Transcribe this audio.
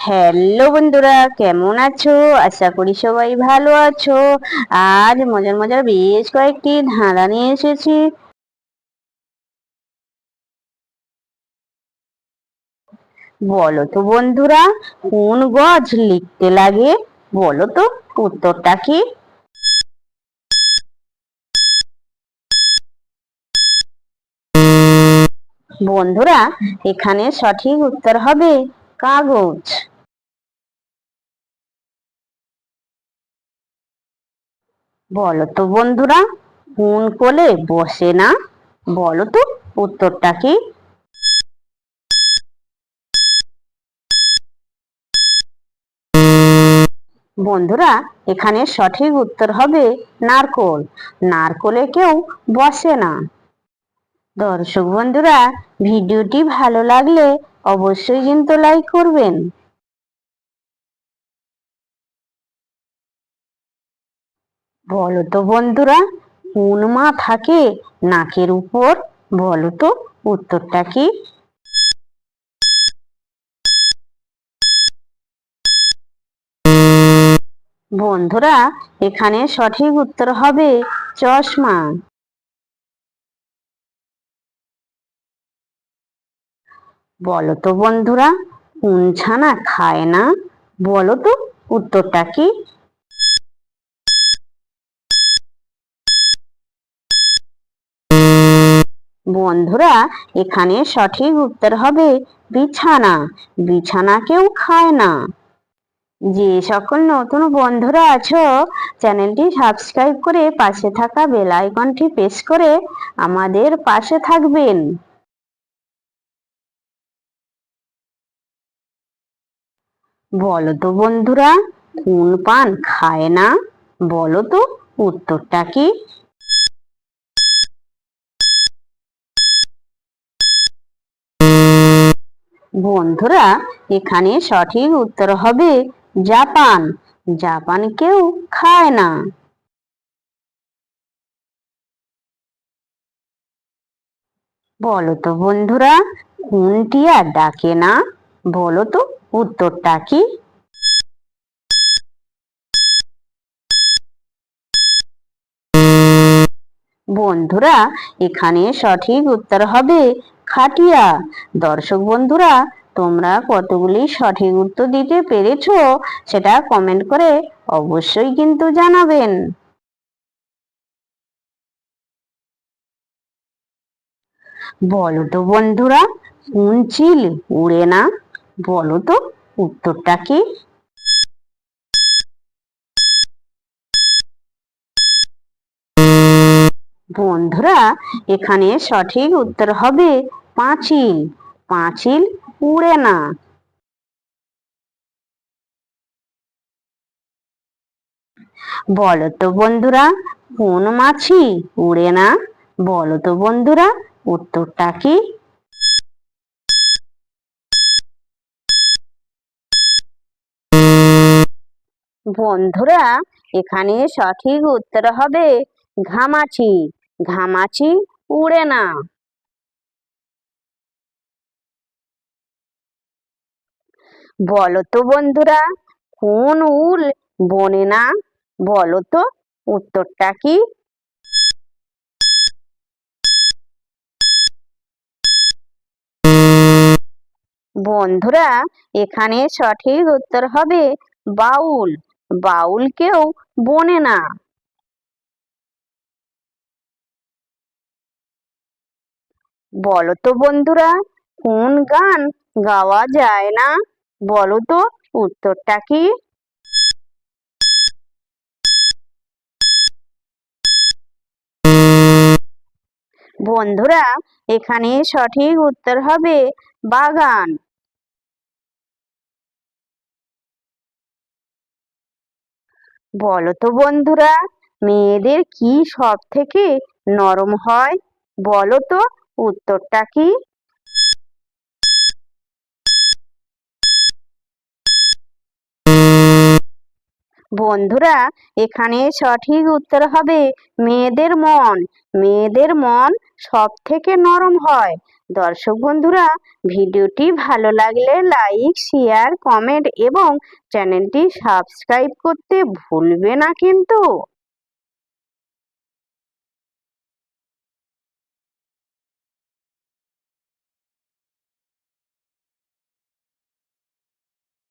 Hello বন্ধুরা, কেমন আছো? আশা করি সবাই ভালো আছো। আজ মজার মজার বেশ কয়েকটি ধাঁধা নিয়ে এসেছি। বলো তো বন্ধুরা, কোন গছ লিখতে লাগে? বলো তো উত্তরটা কি? বন্ধুরা, এখানে সঠিক উত্তর হবে কাগজ। বলো তো বন্ধুরা, কোন কোলে বসে না? বলো তো উত্তরটা কি? বন্ধুরা, এখানে সঠিক উত্তর হবে নারকোল। নারকোলে কেউ বসে না। দর্শক বন্ধুরা, ভিডিওটি ভালো লাগলে অবশ্যই কিন্তু লাইক করবেন। বলো তো বন্ধুরা, কোন মা থাকে নাকের উপর? বলো তো উত্তরটা কি? বন্ধুরা, এখানে সঠিক উত্তর হবে চশমা। বলো তো বন্ধুরা, কোন ছানা খায় না? বলো তো উত্তরটা কি? বন্ধুরা, এখানে সঠিক উত্তর হবে বিছানা। বিছানা কেউ খায় না। যে সকল নতুন বন্ধুরা আছো, চ্যানেলটি সাবস্ক্রাইব করে পাশে থাকা বেল আইকনটি প্রেস করে আমাদের পাশে থাকবেন। বলো তো বন্ধুরা, কোন পান খায় না? বলো তো উত্তরটা কি? বন্ধুরা, এখানে সঠিক উত্তর হবে জাপান। জাপান কেউ খায় না। বলো তো বন্ধুরা, কোন টিয়া ডাকে না? বলো তো উত্তরটা কি? বন্ধুরা, এখানে সঠিক উত্তর হবে খাটিয়া। দর্শক বন্ধুরা, তোমরা কতগুলি সঠিক উত্তর দিতে পেরেছো সেটা কমেন্ট করে অবশ্যই কিন্তু জানাবেন। বলো তো বন্ধুরা, কোন চিল উড়ে না? বলো তো উত্তরটা কি? বন্ধুরা, এখানে সঠিক উত্তর হবে পাঁচিল। পাঁচিল উড়ে না। বলো তো বন্ধুরা, কোন মাছি উড়ে না? বলো তো বন্ধুরা উত্তরটা কি? বন্ধুরা, এখানে সঠিক উত্তর হবে ঘামাচি। ঘামাচি উড়ে না। বলো তো বন্ধুরা, কোন উল বনে না? বলো তো উত্তরটা কি? বন্ধুরা, এখানে সঠিক উত্তর হবে বাউল। বাউল কেউ বনে না। বলো তো বন্ধুরা, কোন গান গাওয়া যায় না? বলো তো উত্তরটা কি? বন্ধুরা, এখানে সঠিক উত্তর হবে বাগান। বলো তো বন্ধুরা, মেয়েদের কি সব থেকে নরম হয়? বলো তো উত্তরটা কি? বন্ধুরা, এখানে সঠিক উত্তর হবে মেয়েদের মন। মেয়েদের মন সব থেকে নরম হয়। দর্শক বন্ধুরা, ভিডিওটি ভালো লাগলে লাইক, শেয়ার, কমেন্ট এবং চ্যানেলটি সাবস্ক্রাইব করতে ভুলবে না কিন্তু।